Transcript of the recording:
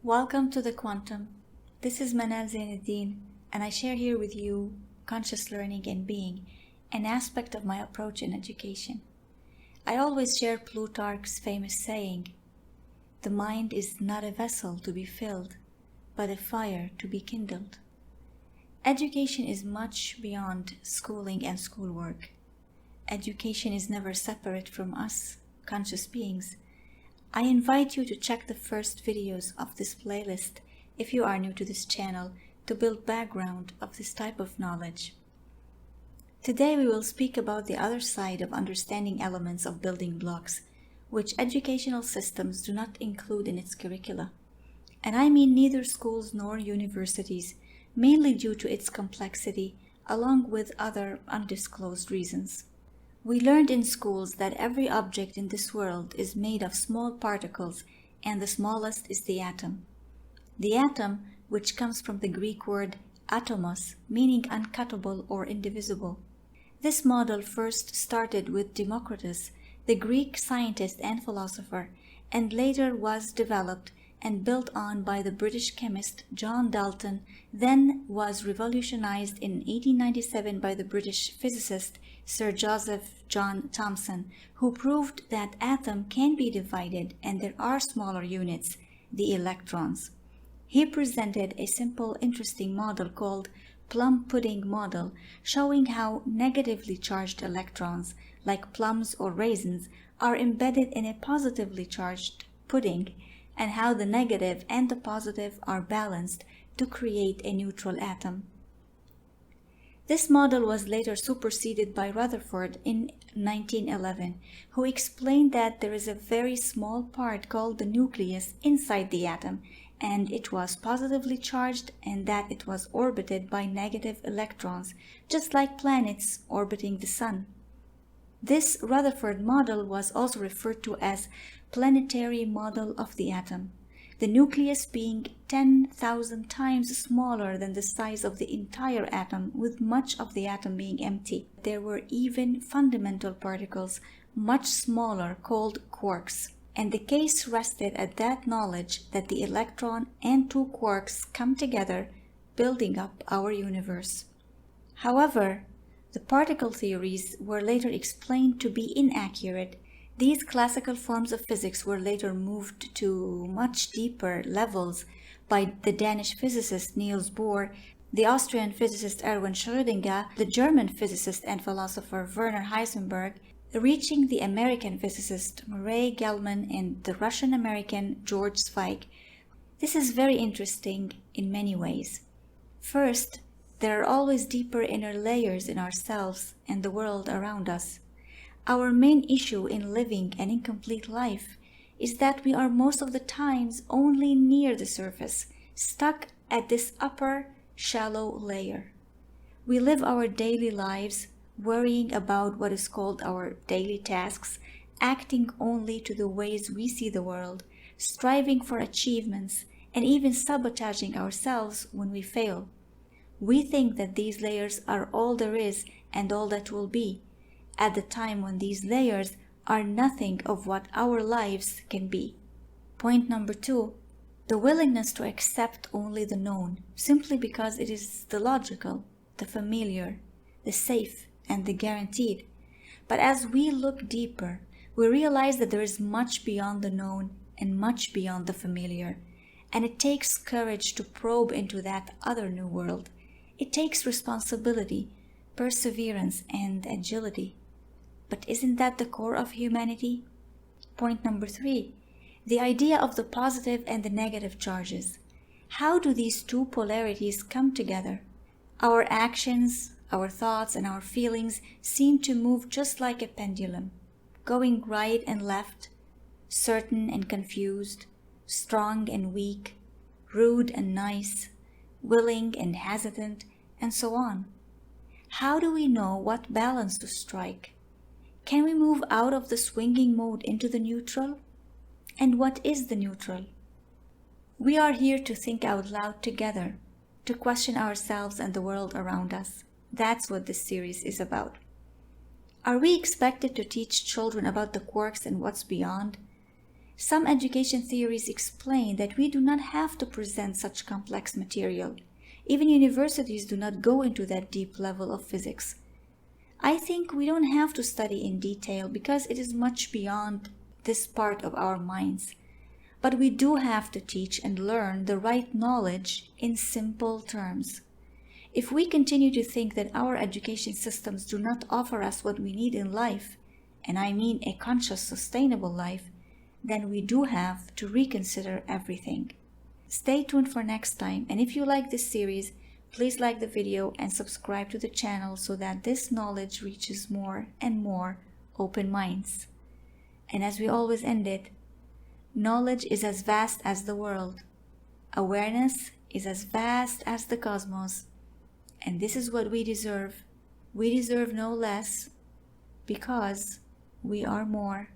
Welcome to the Quantum. This is Manal Zainuddin, and I share here with you conscious learning and being, an aspect of my approach in education. I always share Plutarch's famous saying, "The mind is not a vessel to be filled, but a fire to be kindled." Education is much beyond schooling and schoolwork. Education is never separate from us, conscious beings. I invite you to check the first videos of this playlist if you are new to this channel to build background of this type of knowledge. Today we will speak about the other side of understanding elements of building blocks, which educational systems do not include in its curricula. And I mean neither schools nor universities, mainly due to its complexity, along with other undisclosed reasons. We learned in schools that every object in this world is made of small particles, and the smallest is the atom. The atom, which comes from the Greek word atomos, meaning uncuttable or indivisible. This model first started with Democritus, the Greek scientist and philosopher, and later was developed and built on by the British chemist John Dalton, then was revolutionized in 1897 by the British physicist Sir Joseph John Thomson, who proved that atom can be divided and there are smaller units, the electrons. He presented a simple, interesting model called plum pudding model, showing how negatively charged electrons, like plums or raisins, are embedded in a positively charged pudding, and how the negative and the positive are balanced to create a neutral atom. This model was later superseded by Rutherford in 1911, who explained that there is a very small part called the nucleus inside the atom, and it was positively charged, and that it was orbited by negative electrons, just like planets orbiting the sun. This Rutherford model was also referred to as planetary model of the atom, the nucleus being 10,000 times smaller than the size of the entire atom, with much of the atom being empty. There were even fundamental particles, much smaller, called quarks, and the case rested at that knowledge that the electron and two quarks come together, building up our universe. However, the particle theories were later explained to be inaccurate. These classical forms of physics were later moved to much deeper levels by the Danish physicist Niels Bohr, the Austrian physicist Erwin Schrödinger, the German physicist and philosopher Werner Heisenberg, reaching the American physicist Murray Gell-Mann and the Russian-American George Zweig. This is very interesting in many ways. First, there are always deeper inner layers in ourselves and the world around us. Our main issue in living an incomplete life is that we are most of the times only near the surface, stuck at this upper, shallow layer. We live our daily lives worrying about what is called our daily tasks, acting only to the ways we see the world, striving for achievements, and even sabotaging ourselves when we fail. We think that these layers are all there is and all that will be, at the time when these layers are nothing of what our lives can be. Point number 2, the willingness to accept only the known, simply because it is the logical, the familiar, the safe, and the guaranteed. But as we look deeper, we realize that there is much beyond the known and much beyond the familiar, and it takes courage to probe into that other new world. It takes responsibility, perseverance, and agility. But isn't that the core of humanity? Point number 3, the idea of the positive and the negative charges. How do these two polarities come together? Our actions, our thoughts, and our feelings seem to move just like a pendulum, going right and left, certain and confused, strong and weak, rude and nice, willing and hesitant, and so on. How do we know what balance to strike? Can we move out of the swinging mode into the neutral? And what is the neutral? We are here to think out loud together, to question ourselves and the world around us. That's what this series is about. Are we expected to teach children about the quarks and what's beyond? Some education theories explain that we do not have to present such complex material. Even universities do not go into that deep level of physics. I think we don't have to study in detail because it is much beyond this part of our minds. But we do have to teach and learn the right knowledge in simple terms. If we continue to think that our education systems do not offer us what we need in life, and I mean a conscious, sustainable life, then we do have to reconsider everything. Stay tuned for next time, and if you like this series, please like the video and subscribe to the channel so that this knowledge reaches more and more open minds. And as we always end it, knowledge is as vast as the world. Awareness is as vast as the cosmos. And this is what we deserve. We deserve no less because we are more.